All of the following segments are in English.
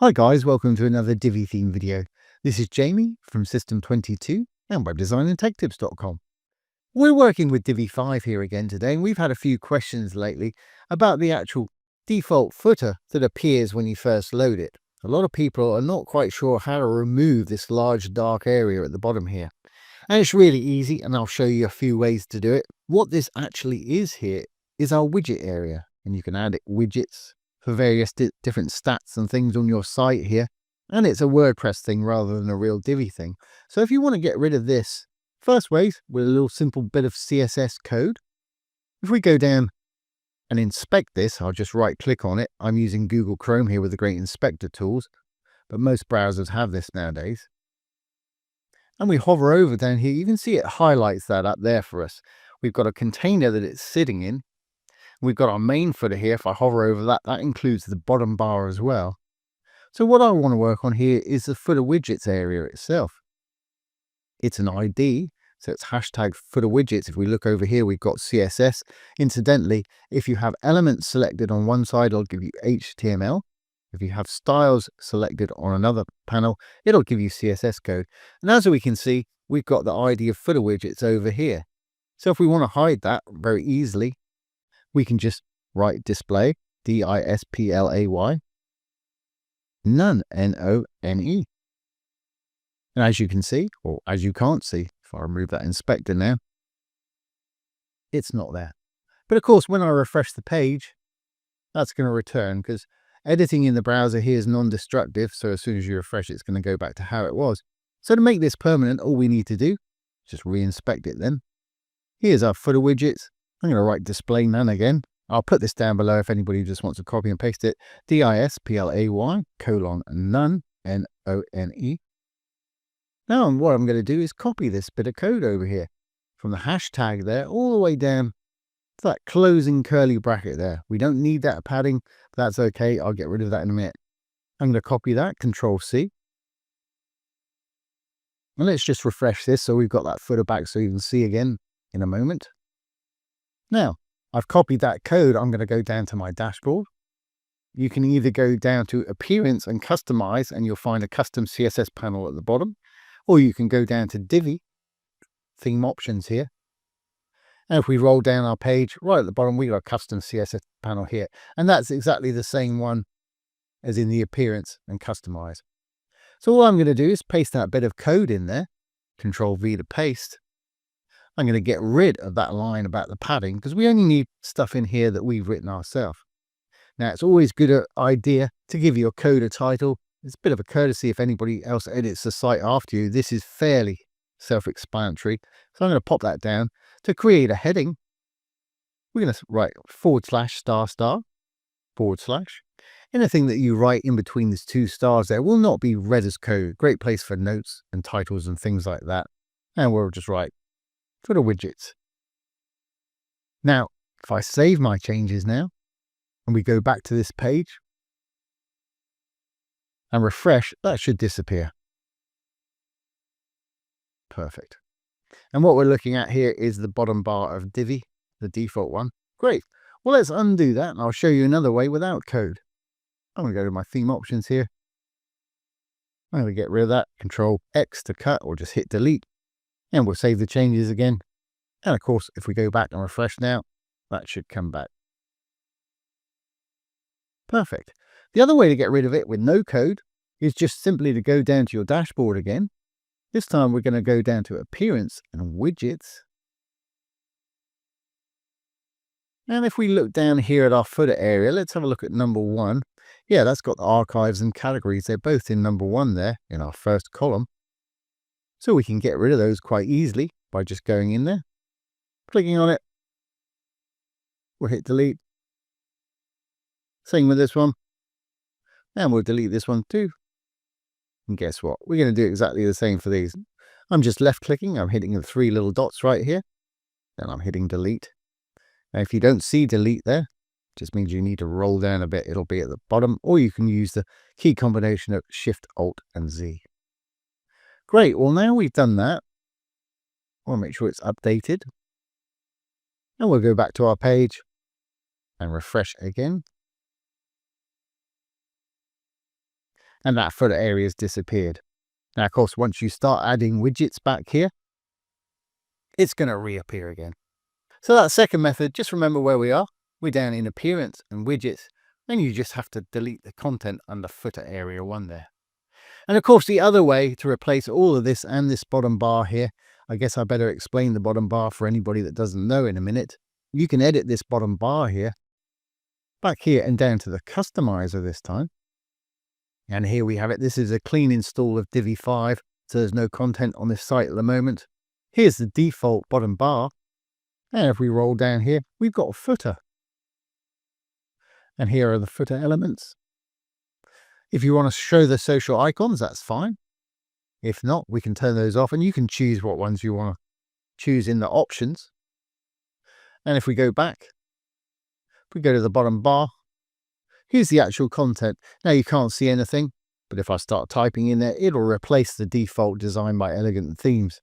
Hi guys, welcome to another Divi theme video. This is Jamie from System 22 and webdesignandtechtips.com. We're working with Divi 5 here again today, and we've had a few questions lately about the actual default footer that appears when you first load it. A lot of people are not quite sure how to remove this large dark area at the bottom here. And it's really easy, and I'll show you a few ways to do it. What this actually is here is our widget area, and you can add widgets for various different stats and things on your site here. And it's a WordPress thing rather than a real Divi thing. So if you want to get rid of this, first ways with a little simple bit of CSS code. If we go down and inspect this, I'll just right click on it. I'm using Google Chrome here with the great inspector tools, but most browsers have this nowadays. And we hover over down here, you can see it highlights that up there for us. We've got a container that it's sitting in. We've got our main footer here. If I hover over that, that includes the bottom bar as well. So what I want to work on here is the footer widgets area itself. It's an ID, so it's hashtag footer widgets. If we look over here, we've got CSS. Incidentally, if you have elements selected on one side, it'll give you HTML. If you have styles selected on another panel, it'll give you CSS code. And as we can see, we've got the ID of footer widgets over here. So if we want to hide that very easily, we can just write display, D-I-S-P-L-A-Y, none, N-O-N-E. And as you can see, or as you can't see, if I remove that inspector now, it's not there. But of course, when I refresh the page, that's going to return because editing in the browser here is non-destructive. So as soon as you refresh, it's going to go back to how it was. So to make this permanent, all we need to do is just re-inspect it then. Here's our footer widgets. I'm going to write display none again. I'll put this down below if anybody just wants to copy and paste it. D-I-S-P-L-A-Y :none, N-O-N-E. Now what I'm going to do is copy this bit of code over here from the hashtag there all the way down to that closing curly bracket there. We don't need that padding, but that's okay. I'll get rid of that in a minute. I'm going to copy that, Control C. And let's just refresh this so we've got that footer back so you can see again in a moment. Now, I've copied that code. I'm going to go down to my dashboard. You can either go down to Appearance and Customize, and you'll find a custom CSS panel at the bottom, or you can go down to Divi, Theme Options here. And if we roll down our page, right at the bottom, we've got a custom CSS panel here. And that's exactly the same one as in the Appearance and Customize. So all I'm going to do is paste that bit of code in there, Control V to paste. I'm going to get rid of that line about the padding because we only need stuff in here that we've written ourselves. Now, it's always a good idea to give your code a title. It's a bit of a courtesy if anybody else edits the site after you. This is fairly self-explanatory. So I'm going to pop that down. To create a heading, we're going to write /*/ Anything that you write in between these two stars there will not be read as code. Great place for notes and titles and things like that. And we'll just write footer widgets. Now, if I save my changes now, and we go back to this page and refresh, that should disappear. Perfect. And what we're looking at here is the bottom bar of Divi, the default one. Great. Well, let's undo that, and I'll show you another way without code. I'm going to go to my theme options here. I'm going to get rid of that. Control X to cut, or just hit delete. And we'll save the changes again. And of course, if we go back and refresh now, that should come back. Perfect. The other way to get rid of it with no code is just simply to go down to your dashboard again. This time we're going to go down to Appearance and Widgets. And if we look down here at our footer area, let's have a look at number 1. Yeah, that's got the archives and categories. They're both in number 1 there in our first column. So we can get rid of those quite easily by just going in there, clicking on it. We'll hit delete. Same with this one. And we'll delete this one too. And guess what? We're going to do exactly the same for these. I'm just left clicking. I'm hitting the 3 little dots right here. Then I'm hitting delete. Now, if you don't see delete there, it just means you need to roll down a bit. It'll be at the bottom, or you can use the key combination of Shift, Alt, and Z. Great. Well, now we've done that, I want to make sure it's updated. And we'll go back to our page and refresh again. and that footer area has disappeared. Now, of course, once you start adding widgets back here, it's going to reappear again. So that second method, just remember where we are. We're down in Appearance and Widgets. Then you just have to delete the content under Footer Area 1 there. And of course, the other way to replace all of this and this bottom bar here, I guess I better explain the bottom bar for anybody that doesn't know in a minute. You can edit this bottom bar here, back here and down to the Customizer this time. And here we have it. This is a clean install of Divi 5, so there's no content on this site at the moment. Here's the default bottom bar. And if we roll down here, we've got a footer. And here are the footer elements. If you want to show the social icons, that's fine. If not, we can turn those off and you can choose what ones you want to choose in the options. And if we go back, if we go to the bottom bar, here's the actual content. Now you can't see anything, but if I start typing in there, it'll replace the default design by Elegant Themes.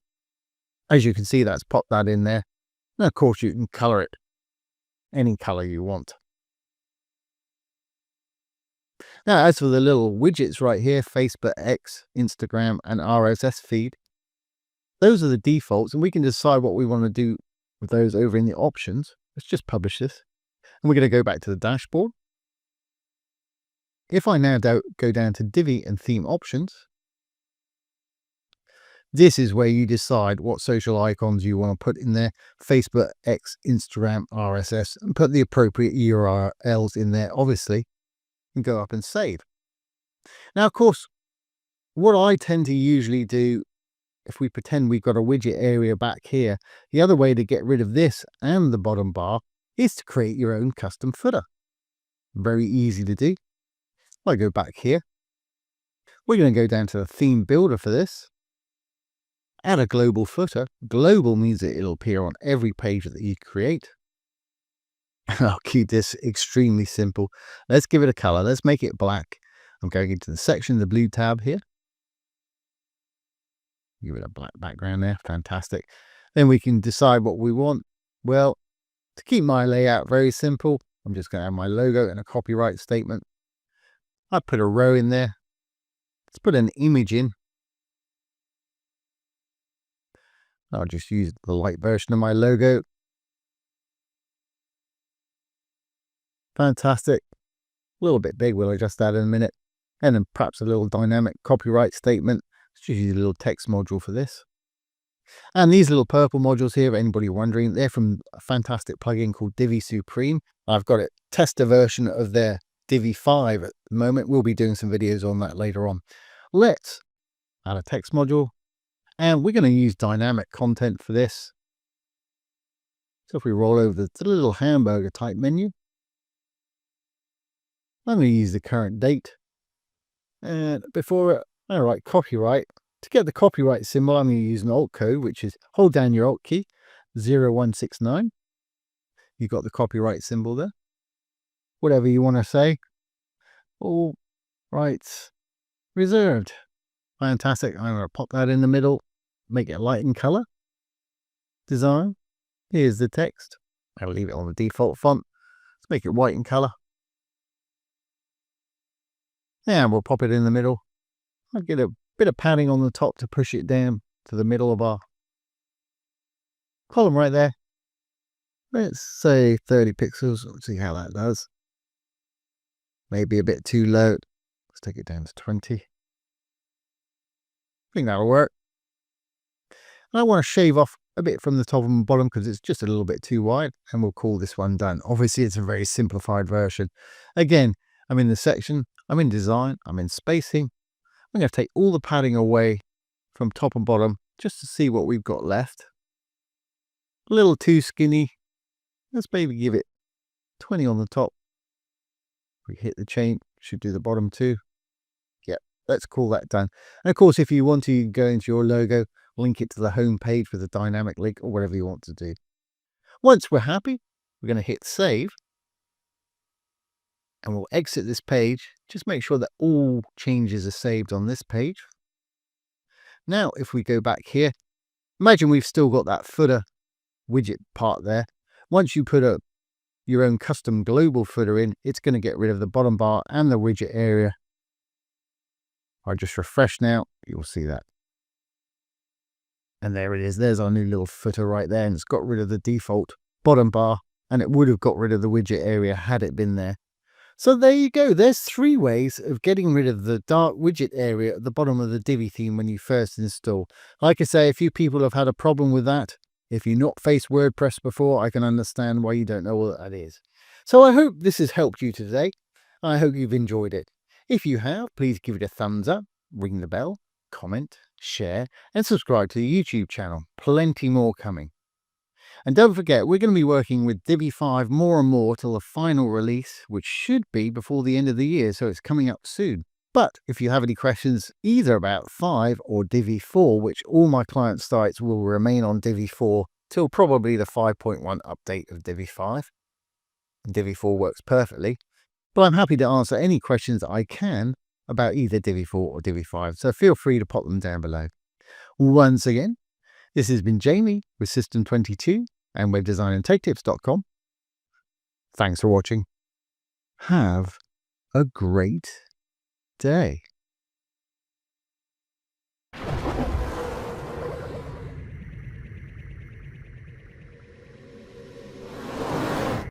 As you can see, that's popped that in there. And of course, you can color it any color you want. Now, as for the little widgets right here, Facebook, X, Instagram, and RSS feed, those are the defaults, and we can decide what we want to do with those over in the options. Let's just publish this. And we're going to go back to the dashboard. If I now go down to Divi and Theme Options, this is where you decide what social icons you want to put in there. Facebook, X, Instagram, RSS, and put the appropriate URLs in there, obviously, and go up and save. Now, of course, what I tend to usually do, if we pretend we've got a widget area back here, the other way to get rid of this and the bottom bar is to create your own custom footer. Very easy to do. I go back here. We're going to go down to the theme builder for this. Add a global footer. Global means that it'll appear on every page that you create. I'll keep this extremely simple. Let's give it a color. Let's make it black. I'm going into the section, the blue tab here. Give it a black background there. Fantastic. Then we can decide what we want. Well, to keep my layout very simple, I'm just going to have my logo and a copyright statement. I put a row in there. Let's put an image in. I'll just use the light version of my logo. Fantastic. A little bit big, we'll adjust that in a minute. And then perhaps a little dynamic copyright statement. Let's just use a little text module for this. And these little purple modules here, if anybody wondering, they're from a fantastic plugin called Divi Supreme. I've got a tester version of their Divi 5 at the moment. We'll be doing some videos on that later on. Let's add a text module. And we're going to use dynamic content for this. So if we roll over the little hamburger type menu, I'm going to use the current date. And before it, I write copyright. To get the copyright symbol, I'm going to use an alt code, which is hold down your alt key, 0169. You've got the copyright symbol there. Whatever you want to say. All rights reserved. Fantastic. I'm going to pop that in the middle, make it light in color. Design. Here's the text. I'll leave it on the default font. Let's make it white in color. And we'll pop it in the middle. I'll get a bit of padding on the top to push it down to the middle of our column right there. Let's say 30 pixels. Let's see how that does. Maybe a bit too low. Let's take it down to 20. I think that'll work. And I want to shave off a bit from the top and bottom because it's just a little bit too wide, and we'll call this one done. Obviously, it's a very simplified version. Again, I'm in the section, I'm in design, I'm in spacing. I'm going to take all the padding away from top and bottom just to see what we've got left. A little too skinny. Let's maybe give it 20 on the top. We hit the chain, should do the bottom too. Yep, let's call that done. And of course, if you want to go into your logo, link it to the home page with a dynamic link or whatever you want to do. Once we're happy, we're going to hit save. And we'll exit this page. Just make sure that all changes are saved on this page. Now, if we go back here, imagine we've still got that footer widget part there. Once you put your own custom global footer in, it's going to get rid of the bottom bar and the widget area. I just refresh now, you'll see that. And there it is. There's our new little footer right there. And it's got rid of the default bottom bar. And it would have got rid of the widget area had it been there. So there you go. There's 3 ways of getting rid of the dark widget area at the bottom of the Divi theme when you first install. Like I say, a few people have had a problem with that. If you've not faced WordPress before, I can understand why you don't know what that is. So I hope this has helped you today. I hope you've enjoyed it. If you have, please give it a thumbs up, ring the bell, comment, share, and subscribe to the YouTube channel. Plenty more coming. And don't forget, we're going to be working with Divi 5 more and more till the final release, which should be before the end of the year, so it's coming up soon. But if you have any questions either about 5 or Divi 4, which all my client sites will remain on Divi 4 till probably the 5.1 update of Divi 5. And Divi 4 works perfectly. But I'm happy to answer any questions I can about either Divi 4 or Divi 5, so feel free to pop them down below. Once again, this has been Jamie with System 22 and webdesignandtaketips.com. Thanks for watching. Have a great day.